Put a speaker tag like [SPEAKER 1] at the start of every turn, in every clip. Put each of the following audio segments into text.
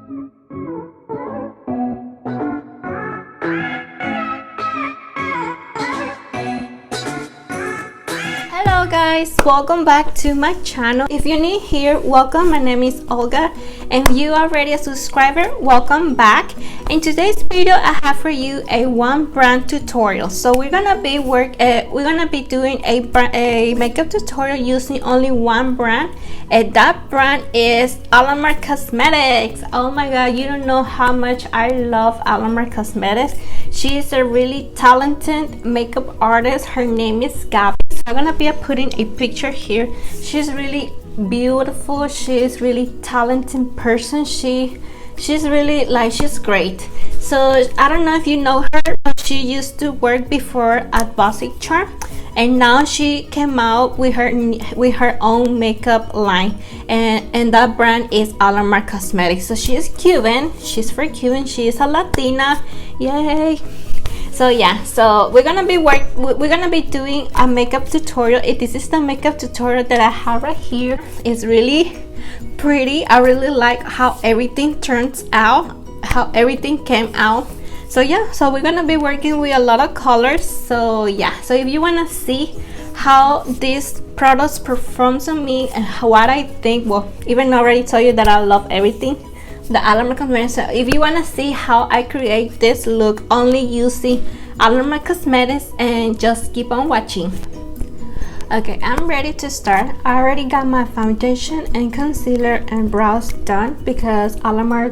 [SPEAKER 1] Hello guys, welcome back to my channel. If you're new here, welcome. My name is Olga, and if you are already a subscriber, welcome back. In today's video I have for you a one brand tutorial. So we're gonna be doing a makeup tutorial using only one brand, and that brand is Alamar Cosmetics. Oh my god, you don't know how much I love Alamar Cosmetics. She is a really talented makeup artist. Her name is Gabby. I'm gonna be putting a picture here. She's really beautiful. She is really talented person. She's really she's great. So I don't know if you know her, but she used to work before at BossicCharm, and now she came out with her own makeup line, and that brand is Alamar Cosmetics. So she is Cuban. She's for Cuban. She is a Latina. Yay! So yeah, so we're gonna be doing a makeup tutorial. This is the makeup tutorial that I have right here. It's really pretty. I really like how everything turns out, how everything came out. So yeah, so we're gonna be working with a lot of colors. So yeah, so if you wanna see how these products performs on me and what I think, well, even already told you that I love everything, the Alamar Cosmetics. So if you want to see how I create this look only using Alamar Cosmetics, and just keep on watching. Okay, I'm ready to start. I already got my foundation and concealer and brows done because Alamar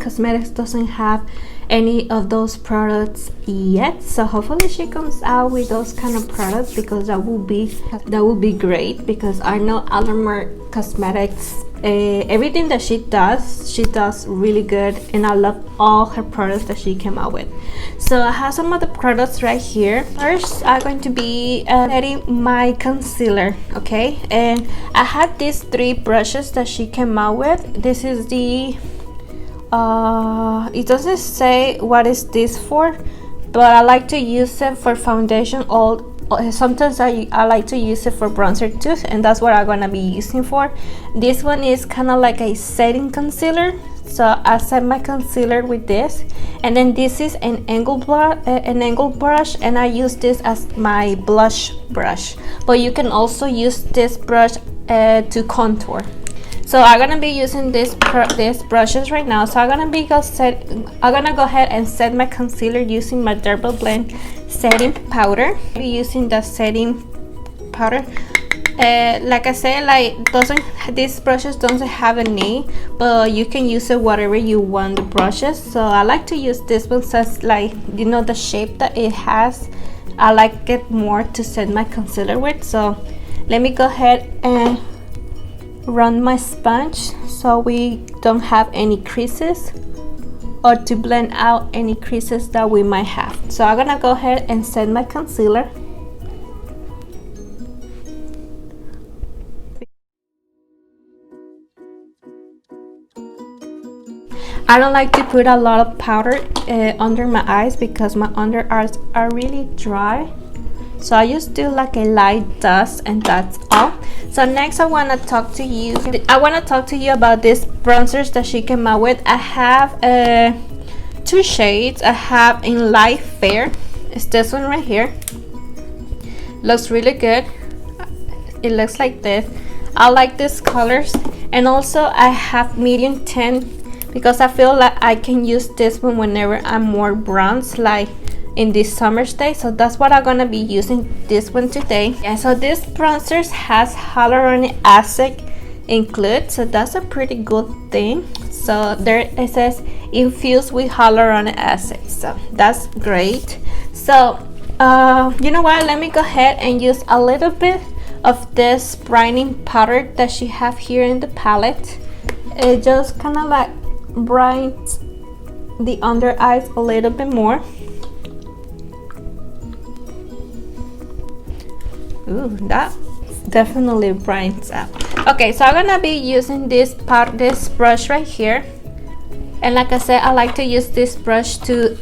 [SPEAKER 1] Cosmetics doesn't have any of those products yet. So hopefully she comes out with those kind of products, because that would be great, because I know Alamar Cosmetics, everything that she does really good, and I love all her products that she came out with. So I have some of the products right here. First, I'm going to be setting my concealer, okay? And I had these three brushes that she came out with. This is the it doesn't say what is this for, but I like to use it for foundation. Sometimes I like to use it for bronzer too, and that's what I'm gonna be using for. This one is kind of like a setting concealer, so I set my concealer with this, and then this is an angle brush, and I use this as my blush brush, but you can also use this brush to contour. So I'm gonna be using these brushes right now. So I'm gonna go ahead and set my concealer using my Double Blend setting powder. I'll be using the setting powder. Like I said, these brushes doesn't have a name, but you can use it whatever you want the brushes. So I like to use this one, since the shape that it has, I like it more to set my concealer with. So let me go ahead and run my sponge so we don't have any creases, or to blend out any creases that we might have. So I'm gonna go ahead and set my concealer. I don't like to put a lot of powder under my eyes, because my under eyes are really dry. So I just do like a light dust, and that's all. So next I want to talk to you about these bronzers that she came out with. I have two shades. I have in light fair. It's this one right here. Looks really good. It looks like this. I like these colors. And also I have medium tan, because I feel like I can use this one whenever I'm more bronze, like in this summer's day. So that's what I'm gonna be using this one today. Yeah, so this bronzers has hyaluronic acid included, so that's a pretty good thing. So there it says infused with hyaluronic acid, so that's great. So you know what, let me go ahead and use a little bit of this brightening powder that she have here in the palette. It just kind of like brightens the under eyes a little bit more. Ooh, that definitely brightens up. Okay, so I'm gonna be using this brush right here, and like I said, I like to use this brush to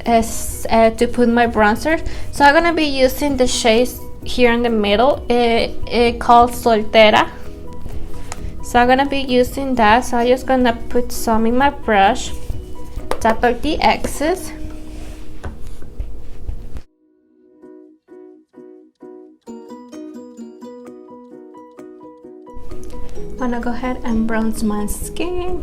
[SPEAKER 1] put my bronzer. So I'm gonna be using the shades here in the middle. It called Soltera. So I'm gonna be using that. So I'm just gonna put some in my brush, tap out the excess. I'm gonna go ahead and bronze my skin.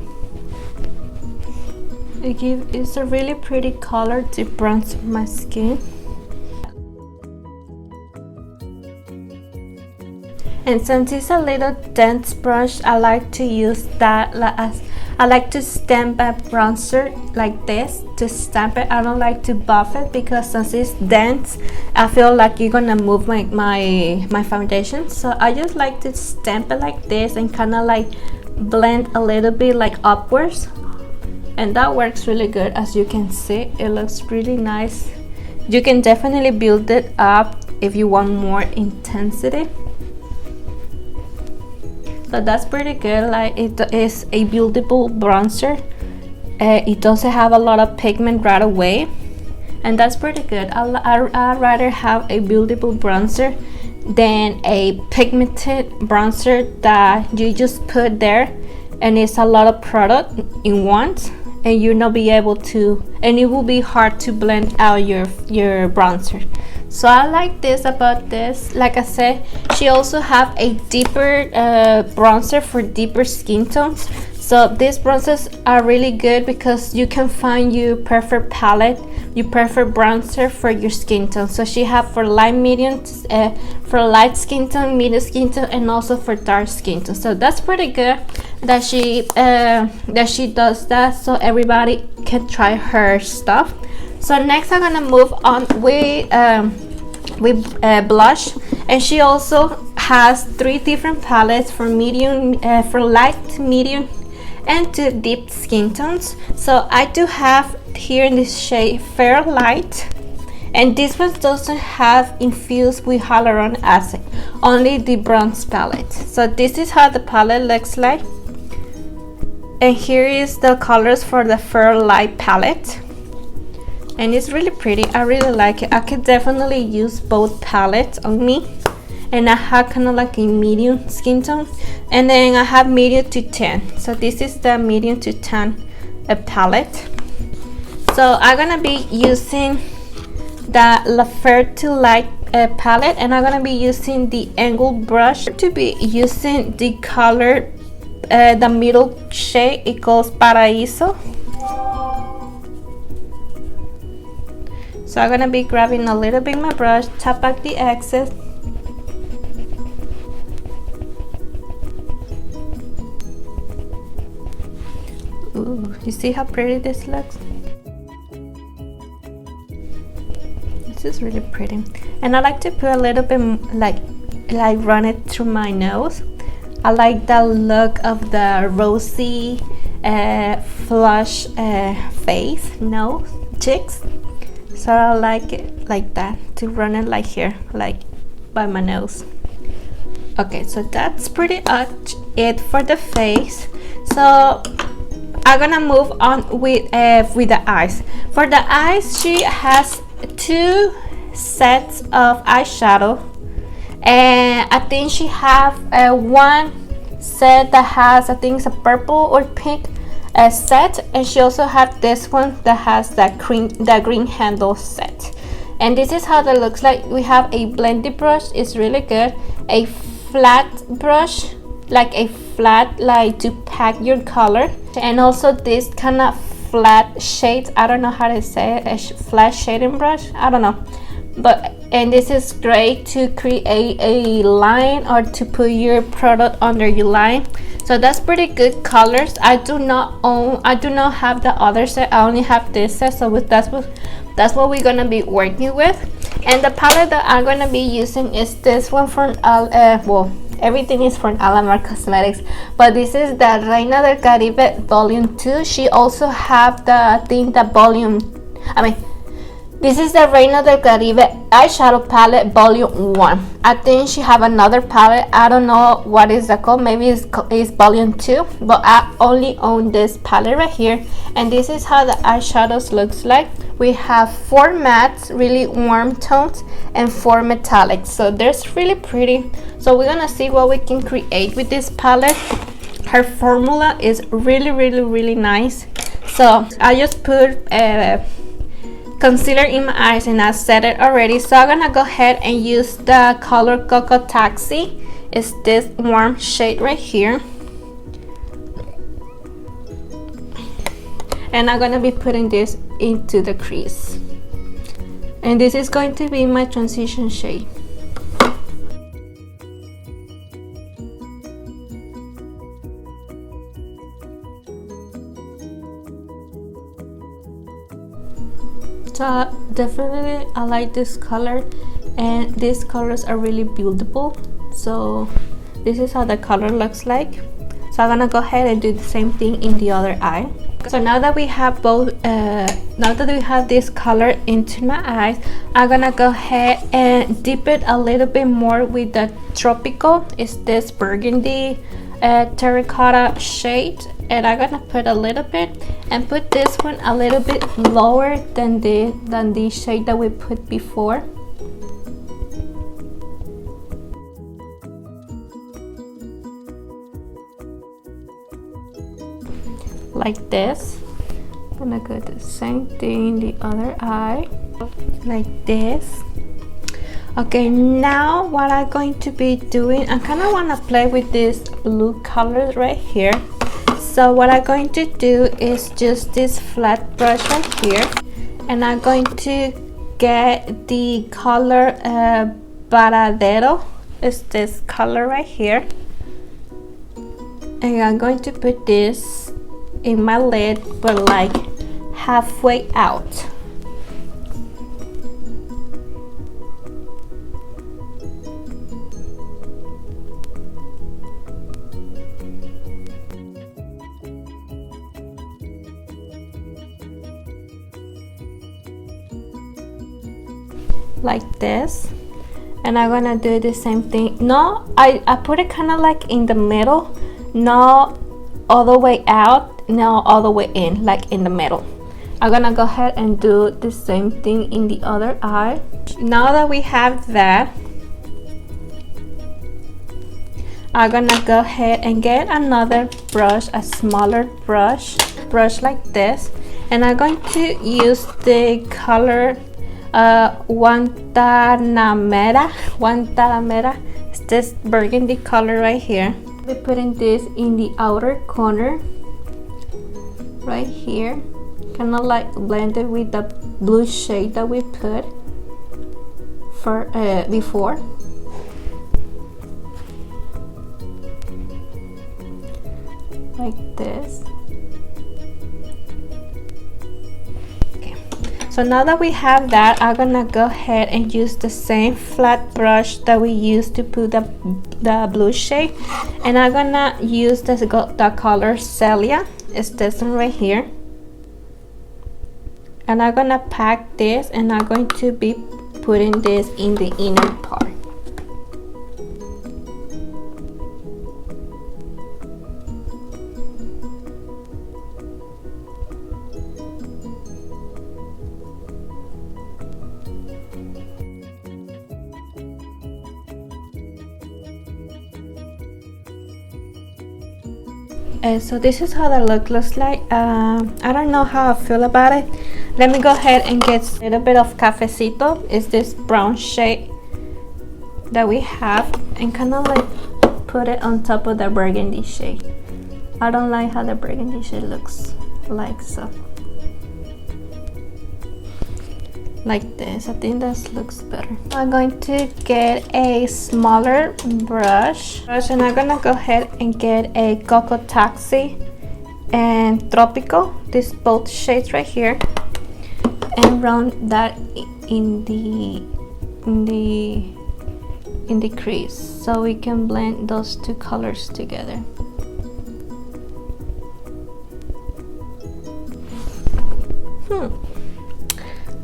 [SPEAKER 1] It's a really pretty color to bronze my skin. And since it's a little dense brush, I like to use that as I like to stamp a bronzer like this, to stamp it. I don't like to buff it because since it's dense, I feel like you're gonna move my foundation. So I just like to stamp it like this and kind of like blend a little bit like upwards, and that works really good. As you can see, it looks really nice. You can definitely build it up if you want more intensity. So that's pretty good. Like, it is a buildable bronzer. It doesn't have a lot of pigment right away, and that's pretty good. I'd rather have a buildable bronzer than a pigmented bronzer that you just put there and it's a lot of product in once, and you'll not be able to, and it will be hard to blend out your bronzer. So I like this about this. Like I said, she also have a deeper bronzer for deeper skin tones. So these bronzers are really good because you can find your perfect palette, your perfect bronzer for your skin tone. So she have for light, medium, for light skin tone, medium skin tone, and also for dark skin tone. So that's pretty good that she does that, so everybody can try her stuff. So next I'm gonna move on with blush, and she also has 3 different palettes for medium, for light, medium, and 2 deep skin tones. So I do have here in this shade Fair Light, and this one doesn't have infused with hyaluronic acid, only the bronze palette. So this is how the palette looks like, and here is the colors for the Fair Light palette, and it's really pretty. I really like it. I could definitely use both palettes on me, and I have kind of like a medium skin tone, and then I have medium to tan. So this is the medium to tan palette. So I'm gonna be using the Fair to Light palette, and I'm gonna be using the angled brush to be using the color, the middle shade. It calls Paraíso. So I'm gonna be grabbing a little bit my brush, tap back the excess. Ooh, you see how pretty this looks? This is really pretty. And I like to put a little bit like run it through my nose. I like the look of the rosy flush face, nose, cheeks. So I like it like that, to run it like here, like by my nose. Okay, so that's pretty much it for the face. So I'm gonna move on with the eyes. For the eyes, she has 2 sets of eyeshadow, and I think she have one set that has, I think it's a purple or pink set, and she also have this one that has that green handle set. And this is how that looks like. We have a blended brush, it's really good, a flat brush, like a flat, like to pack your color, and also this kind of flat shades. I don't know how to say it, a flat shading brush, I don't know, but and this is great to create a line or to put your product under your line. So that's pretty good colors. I do not have the other set, I only have this set, so that's what we're gonna be working with. And the palette that I'm gonna be using is this one from well, everything is from Alamar Cosmetics, but this is the Reina del Caribe volume 2. She also have this is the Reina del Caribe eyeshadow palette volume 1. I think she have another palette, I don't know what is that called, maybe it's volume 2, but I only own this palette right here. And this is how the eyeshadows looks like. We have 4 mattes, really warm tones, and 4 metallics, so there's really pretty. So we're gonna see what we can create with this palette. her formula is really nice. So I just put concealer in my eyes and I set it already. So I'm gonna go ahead and use the color Cocoa Taxi. It's this warm shade right here, and I'm gonna be putting this into the crease, and this is going to be my transition shade. So definitely I like this color, and these colors are really buildable. So this is how the color looks like. So I'm gonna go ahead and do the same thing in the other eye. So now that we have both, now that we have this color into my eyes, I'm gonna go ahead and dip it a little bit more with the Tropical. It's this burgundy terracotta shade, and I'm gonna put a little bit and put this one a little bit lower than the shade that we put before. Like this. I'm gonna do the same thing in the other eye, like this. Okay, now what I'm going to be doing, I kind of want to play with this blue color right here. So what I'm going to do is just this flat brush right here, and I'm going to get the color Varadero. It's this color right here, and I'm going to put this in my lid, but like halfway out. Like this. And I'm gonna do the same thing. No, I put it kind of like in the middle, not all the way out, not all the way in, like in the middle. I'm gonna go ahead and do the same thing in the other eye. Now that we have that, I'm gonna go ahead and get another brush, a smaller brush like this, and I'm going to use the color Guantanamera. It's this burgundy color right here. We're putting this in the outer corner right here, kind of like blend it with the blue shade that we put for before. Like this. So now that we have that, I'm gonna go ahead and use the same flat brush that we used to put the blue shade, and I'm gonna use the color Celia. It's this one right here, and I'm gonna pack this, and I'm going to be putting this in the inner part. So this is how the look looks like. I don't know how I feel about it. Let me go ahead and get a little bit of cafecito. It's this brown shade that we have, and kind of like put it on top of the burgundy shade. I don't like how the burgundy shade looks like, so like this. I think this looks better. I'm going to get a smaller brush, and I'm gonna go ahead and get a Cocoa Taxi and Tropical, these both shades right here, and round that in the crease, so we can blend those two colors together.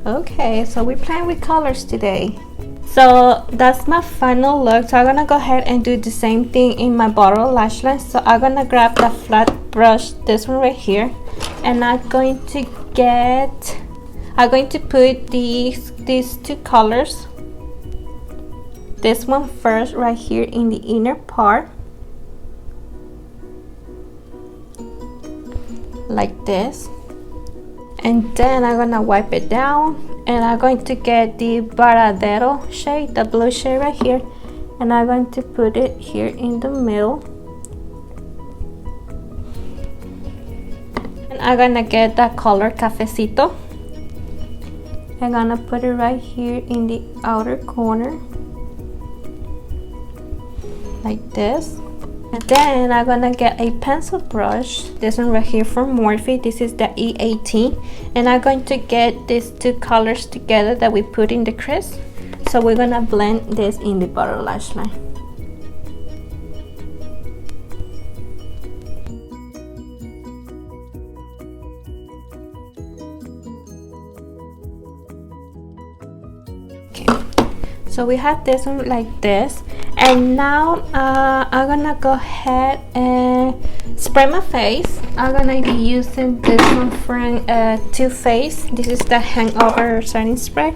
[SPEAKER 1] Okay, so we're playing with colors today. So that's my final look. So I'm gonna go ahead and do the same thing in my bottle lash line. So I'm gonna grab the flat brush, this one right here, and I'm going to put these two colors. This one first right here in the inner part, like this, and then I'm gonna wipe it down, and I'm going to get the Varadero shade, the blue shade right here, and I'm going to put it here in the middle. And I'm gonna get that color Cafecito. I'm gonna put it right here in the outer corner, like this. And then I'm gonna get a pencil brush, this one right here from Morphe. This is the E18, and I'm going to get these two colors together that we put in the crease. So we're gonna blend this in the bottom lash line. So we have this one like this, and now I'm gonna go ahead and spray my face. I'm gonna be using this one from Too Faced. This is the Hangover setting spray.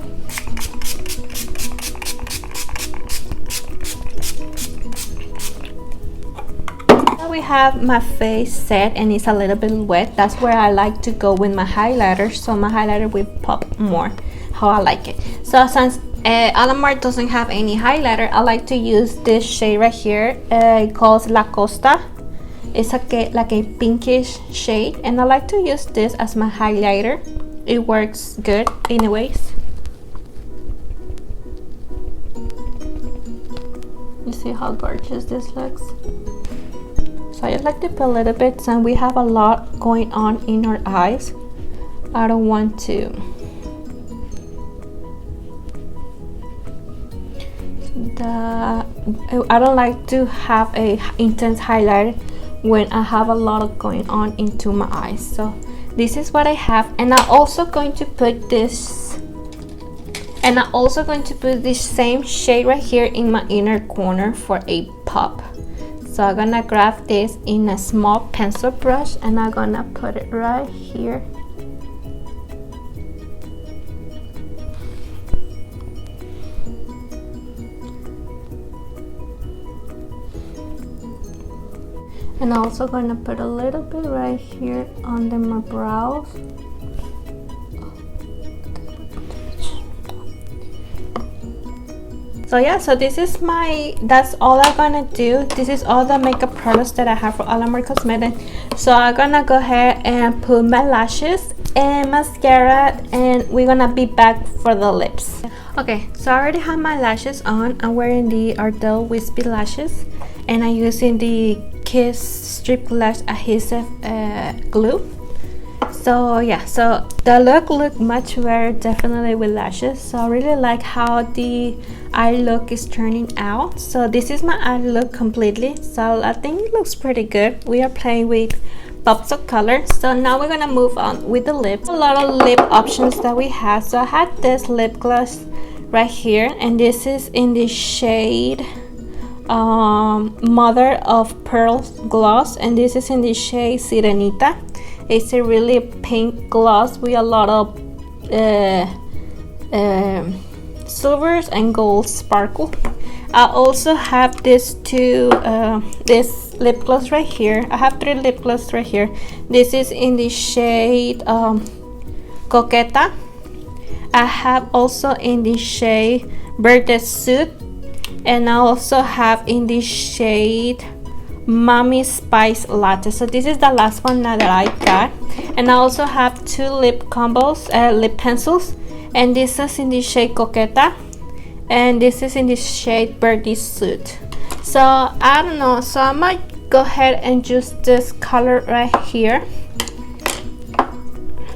[SPEAKER 1] Now we have my face set and it's a little bit wet. That's where I like to go with my highlighter, so my highlighter will pop more how I like it. So since Alamar doesn't have any highlighter, I like to use this shade right here. It calls La Costa. It's like a pinkish shade, and I like to use this as my highlighter. It works good anyways. You see how gorgeous this looks? So I just like to put a little bit, since we have a lot going on in our eyes. I don't want to I don't like to have a intense highlight when I have a lot of going on into my eyes. So this is what I have, and I'm also going to put this, and I'm also going to put this same shade right here in my inner corner for a pop. So I'm gonna grab this in a small pencil brush, and I'm gonna put it right here. And I'm also going to put a little bit right here under my brows. So yeah, so this is that's all I'm gonna do. This is all the makeup products that I have for Alamar Cosmetics. So I'm gonna go ahead and put my lashes and mascara, and we're gonna be back for the lips. Okay, so I already have my lashes on. I'm wearing the Ardell Wispy lashes, and I'm using the Kiss Strip Lash Adhesive glue. So yeah, so the look much better definitely with lashes. So I really like how the eye look is turning out. So this is my eye look completely, so I think it looks pretty good. We are playing with pops of color. So now we're gonna move on with the lips. A lot of lip options that we have. So I had this lip gloss right here, and this is in the shade Mother of Pearl gloss, and this is in the shade Sirenita. It's a really pink gloss with a lot of silvers and gold sparkle. I also have this this lip gloss right here. I have 3 lip gloss right here. This is in the shade Coqueta. I have also in the shade Birthday Suit, and I also have in the shade Mommy Spice Latte. So this is the last one now that I got. And I also have 2 lip combos, lip pencils, and this is in the shade Coqueta, and this is in the shade Birthday Suit. So I don't know, so I might go ahead and use this color right here.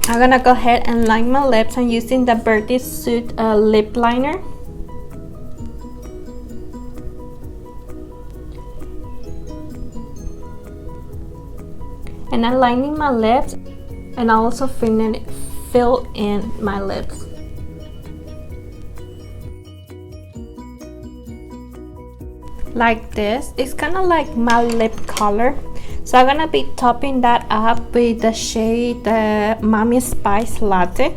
[SPEAKER 1] I'm gonna go ahead and line my lips. I'm using the Birthday Suit lip liner. And I'm lining my lips, and I also fill in my lips. Like this. It's kind of like my lip color. So I'm gonna be topping that up with the shade Mommy Spice Latte.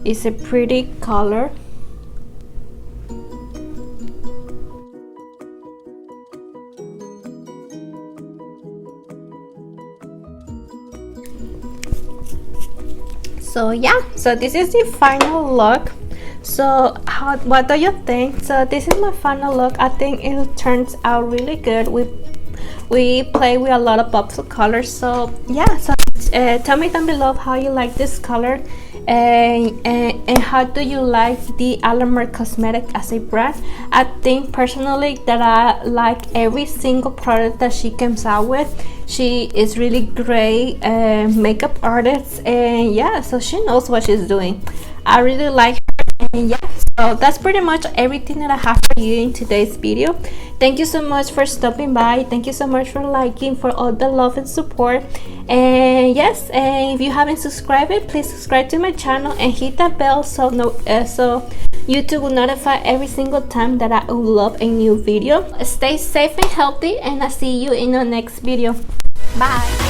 [SPEAKER 1] It's a pretty color. So yeah, so this is the final look. So what do you think? So this is my final look. I think it turns out really good. We play with a lot of pops of colors. So yeah, so tell me down below how you like this color, and how do you like the Alamar cosmetic as a brand. I think personally that I like every single product that she comes out with. She is really great makeup artist, and yeah, so she knows what she's doing. I really like her. And yeah, so that's pretty much everything that I have for you in today's video. Thank you so much for stopping by. Thank you so much for liking, for all the love and support. And yes, and if you haven't subscribed, please subscribe to my channel and hit that bell so YouTube will notify every single time that I upload a new video. Stay safe and healthy, and I'll see you in the next video. Bye.